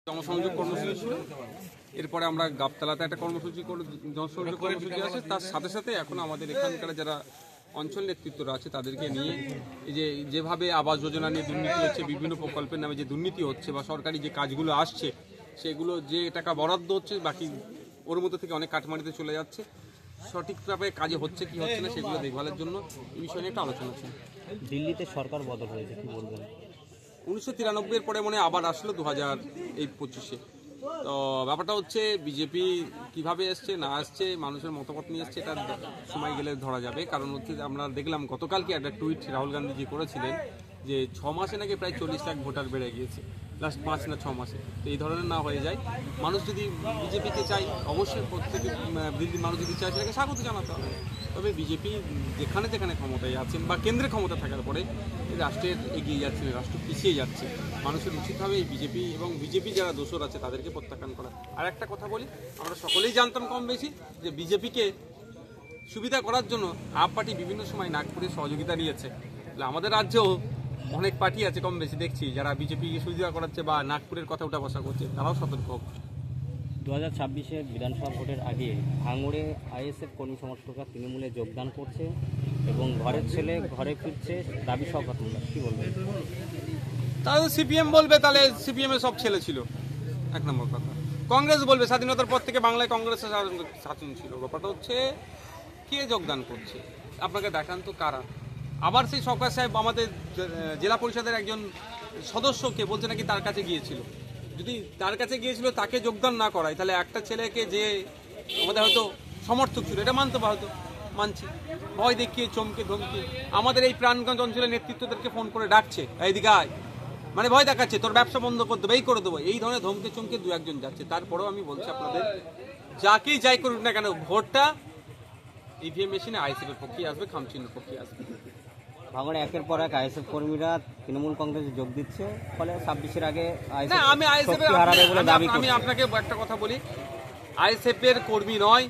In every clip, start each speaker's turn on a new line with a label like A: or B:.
A: জনসংযোগ কর্মসূচি ছিল। এরপরে আমরা গাবতলাতে একটা জনসংযোগ কর্মসূচি আছে। তার সাথে সাথে এখন আমাদের এখানকার যারা অঞ্চল নেতৃত্বরা আছে তাদেরকে নিয়ে এই যেভাবে আবাস যোজনা নিয়ে দুর্নীতি হচ্ছে, বিভিন্ন প্রকল্পের নামে যে দুর্নীতি হচ্ছে বা সরকারি যে কাজগুলো আসছে সেগুলো যে টাকা বরাদ্দ হচ্ছে বাকি ওর মধ্যে থেকে অনেক কাটমানিতে চলে যাচ্ছে, সঠিকভাবে কাজে হচ্ছে কি হচ্ছে না সেগুলো দেখভালের জন্য এই বিষয় নিয়ে একটা আলোচনা ছিল।
B: দিল্লিতে সরকার বদল হয়েছে, কি বলবেন?
A: 1993-এর পরে মনে আবার আসলো 2025-এ। তো ব্যাপারটা হচ্ছে বিজেপি কিভাবে এসছে না আসছে, মানুষের মতামত নিয়ে এসছে, এটা সময় গেলে ধরা যাবে। কারণ হচ্ছে আমরা দেখলাম গতকালকে একটা টুইট রাহুল গান্ধীজি করেছিলেন যে 6 মাসে নাকি প্রায় 40 লাখ ভোটার বেড়ে গিয়েছে, লাস্ট 5 না 6 মাসে। তো এই ধরনের না হয়ে যায়, মানুষ যদি বিজেপিকে চাই অবশ্যই প্রত্যেকে দিল্লির মানুষ যদি চায় সেটাকে স্বাগত জানাতে হবে। তবে বিজেপি যেখানে যেখানে ক্ষমতায় আছেন বা কেন্দ্রে ক্ষমতা থাকার পরে রাষ্ট্রের এগিয়ে যাচ্ছে, রাষ্ট্র পিছিয়ে যাচ্ছে। মানুষের উচিত হবে এই বিজেপি এবং বিজেপি যারা দোষর আছে তাদেরকে প্রত্যাখ্যান করা। আর একটা কথা বলি, আমরা সকলেই জানতাম কম বেশি যে বিজেপিকে সুবিধা করার জন্য আপ পার্টি বিভিন্ন সময় নাগপুরে সহযোগিতা নিয়েছে। আমাদের রাজ্যেও অনেক পার্টি আছে কম বেশি দেখছি যারা বিজেপিকে সুবিধা করাচ্ছে বা নাগপুরের কথা উঠা বসা করছে, তারাও সতর্ক হোক।
B: 2026-এর বিধানসভা ভোটের আগে ভাঙড়ে আইএসএফ কর্মী সমর্থকরা তৃণমূলে যোগদান করছে এবং ঘরের ছেলে ঘরে ফিরছে দাবি শওকত মোল্লা, কি বলবেন?
A: তাহলে সিপিএম বলবে তাহলে সিপিএম এর সব ছেলে ছিল, এক নম্বর কথা। কংগ্রেস বলবে স্বাধীনতার পর থেকে বাংলায় কংগ্রেসের শাসন ছিল। ব্যাপারটা হচ্ছে কে যোগদান করছে, আপনাকে দেখান তো কারা। আবার সেই শওকত সাহেব আমাদের জেলা পরিষদের একজন সদস্যকে বলছে নাকি তার কাছে গিয়েছিল। যদি তার কাছে গিয়েছিল তাকে যোগদান না করায় তাহলে একটা ছেলেকে যে আমাদের হয়তো সমর্থক ছিল এটা মানতে হয়তো মানছি, ভয় দেখিয়ে চমকে ধমকে আমাদের এই প্রাণগঞ্জ অঞ্চলের নেতৃত্বদেরকে ফোন করে ডাকছে এইদিকে আয়, মানে ভয় দেখাচ্ছে তোর ব্যবসা বন্ধ করে দেবো, এই করে দেবো, এই ধরনের ধমকে চমকে দু একজন যাচ্ছে। তারপরেও আমি বলছি আপনাদের যাকেই যাই করুক না কেন ভোটটা ইভিএম মেশিনে আইএসএফ এর পক্ষে আসবে, খামচিহ্নের পক্ষে আসবে।
B: ভাঙড়ে একের পর এক আইএসএফ কর্মীরা তৃণমূল কংগ্রেসে যোগ দিচ্ছে, ফলে 26-এর আগে
A: আমি আপনাকে একটা কথা বলি, আইএসএফ এর কর্মী নয়,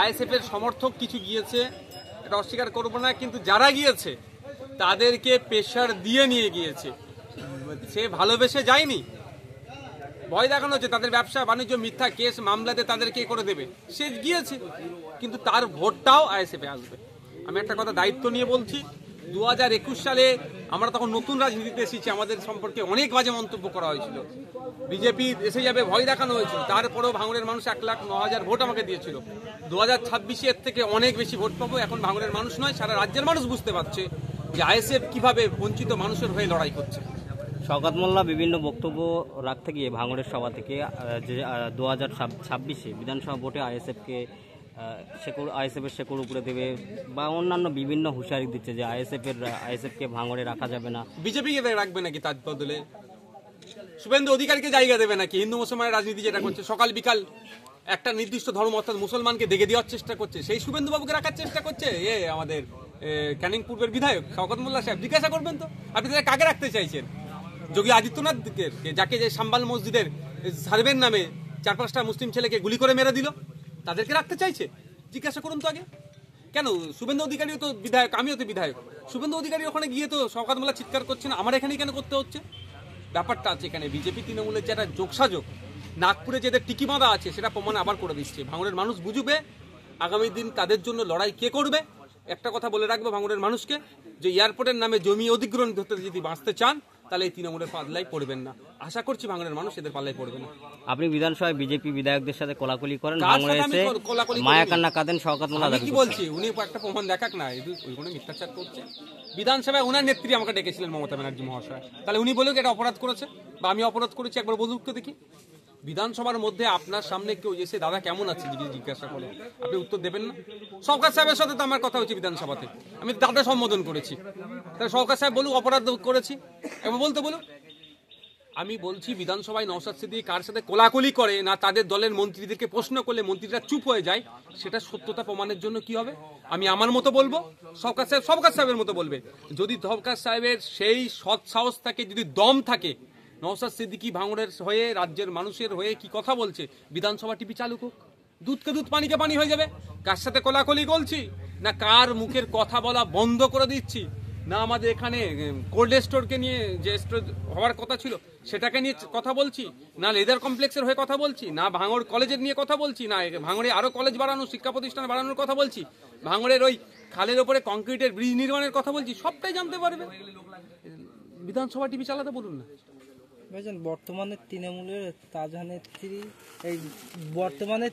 A: আইএসএফ এর সমর্থক কিছু গিয়েছে, এটা অস্বীকার করবো না, কিন্তু যারা গিয়েছে তাদেরকে প্রেশার দিয়ে নিয়ে গিয়েছে, সে ভালোবেসে যায়নি। ভয় দেখানো হচ্ছে তাদের ব্যবসা বাণিজ্য মিথ্যা কেস মামলাতে তাদেরকে করে দেবে, সে গিয়েছে, কিন্তু তার ভোটটাও আইএসএফ এ আসবে। আমি একটা কথা দায়িত্ব নিয়ে বলছি, 2021 সালে আমরা তখন নতুন রাজনীতিতে এসেছি, আমাদের সম্পর্কে অনেক বাজে মন্তব্য করা হয়েছিল, বিজেপি এসে যাবে ভয় দেখানো হয়েছিল, তারপরেও ভাঙড়ের মানুষ 1,09,000 ভোট আমাকে দিয়েছিল। 2026 এর থেকে অনেক বেশি ভোট পাবো। এখন ভাঙড়ের মানুষ নয়, সারা রাজ্যের মানুষ বুঝতে পারছে যে আইএসএফ কিভাবে বঞ্চিত মানুষের হয়ে লড়াই করছে।
B: শওকত মোল্লা বিভিন্ন বক্তব্য রাখতে গিয়ে ভাঙড়ের সভা থেকে যে 2026-এ বিধানসভা ভোটে আইএসএফের শেকড় উপরে দেবে বা অন্যান্য বিভিন্ন হুঁশিয়ারি দিচ্ছে যে আইএসএফকে ভাঙড়ে রাখা যাবে না।
A: বিজেপিকে রাখবে নাকি তার বদলে? শুভেন্দু অধিকারীকে জায়গা দেবে নাকি? হিন্দু মুসলমানের রাজনীতি যেটা করছে, সকাল বিকাল একটা নির্দিষ্ট ধর্ম অর্থাৎ মুসলমানকে দেখে দেওয়ার চেষ্টা করছে, সেই শুভেন্দু বাবুকে রাখার চেষ্টা করছে আমাদের ক্যানিং পূর্বের বিধায়ক শওকত মোল্লা সাহেব। জিজ্ঞাসা করবেন তো আপনি কাকে রাখতে চাইছেন? যোগী আদিত্যনাথকে, যাকে যে সাম্বাল মসজিদের সার্ভের নামে 4-5টা মুসলিম ছেলেকে গুলি করে মেরে দিল, তাদেরকে রাখতে চাইছে? জিজ্ঞাসা করুন তো আগে। কেন শুভেন্দু অধিকারীও তো বিধায়ক, আমিও তো বিধায়ক, শুভেন্দু অধিকারী ওখানে গিয়ে তো শওকত মোল্লা চিৎকার করছে না, আমার এখানে কেন করতে হচ্ছে? ব্যাপারটা আছে এখানে বিজেপি তৃণমূলের যেটা যোগসাযোগ, নাগপুরে যেদের টিকি বাঁধা আছে সেটা প্রমাণ আবার করে দিচ্ছে। ভাঙড়ের মানুষ বুঝবে আগামী দিন তাদের জন্য লড়াই কে করবে। একটা কথা বলে রাখবো ভাঙড়ের মানুষকে, যে এয়ারপোর্টের নামে জমি অধিগ্রহণ করতে যদি বাঁচতে চান তাহলে এই তৃণমূলের পাল্লাই পড়বেন না। আশা করছি ভাঙড়ের মানুষ এদের পাল্লাই পড়বে না।
B: আপনি বিধানসভায় বিজেপি বিধায়কদের সাথে কোলাকুলি করেন, মায়া কান্না কাঁদেন শওকত মোল্লা,
A: কি বলছি? উনি একটা প্রমাণ দেখাক না, ওই কোনো মিথ্যাচার করছে। বিধানসভায় ওনার নেত্রী আমাকে ডেকেছিলেন মমতা ব্যানার্জি মহাশয়, তাহলে উনি বলুক এটা অপরাধ করেছে বা আমি অপরাধ করেছি, একবার বলুক তো দেখি। বিধানসভার মধ্যে আপনার সামনে কেউ এসে দাদা কেমন আছে যদি জিজ্ঞাসা করে, আপনি উত্তর দেবেন না? শওকত সাহেবের সাথে তো আমার কথা হচ্ছে বিধানসভাতে, আমি দাদা সম্বোধন করেছি, তাহলে শওকত সাহেব বলুক অপরাধ করেছি, একবার বলতে বলুক। আমি বলছি বিধানসভায় নওশাদ সিদ্দিকী কার সাথে কোলাকুলি করে না তাদের দলের মন্ত্রীদেরকে প্রশ্ন করলে মন্ত্রীরা চুপ হয়ে যায়, সেটা সত্যতা প্রমাণের জন্য কি হবে? আমি আমার মতো বলবো, শওকত সাহেবের মতো বলবে। যদি শওকত সাহেবের সেই সৎ সাহস থাকে, যদি দম থাকে, নওশাদ সিদ্দিকী ভাঙড়ের হয়ে রাজ্যের মানুষের হয়ে কি কথা বলছে, বিধানসভা টিভি চালু হোক, দুধকে দুধ পানিকে পানি হয়ে যাবে। কার সাথে কোলাকুলি করছি না কার মুখের কথা বলা বন্ধ করে দিচ্ছি, না আমাদের এখানে কোল্ড স্টোরকে নিয়ে যে স্টোর হওয়ার কথা ছিল সেটাকে নিয়ে কথা বলছি, না লেদার কমপ্লেক্সের হয়ে কথা বলছি, না ভাঙড় কলেজের নিয়ে কথা বলছি, না ভাঙড়ে আরো কলেজ বাড়ানো, শিক্ষা প্রতিষ্ঠান বাড়ানোর কথা বলছি, ভাঙড়ের ওই খালের ওপরে কংক্রিটের ব্রিজ নির্মাণের কথা বলছি, সবটাই জানতে পারবে। বিধানসভা টিভি চালাতে বলুন না।
C: ভাইজান, বর্তমানে তৃণমূলের তাজা নেত্রী, এই বর্তমানে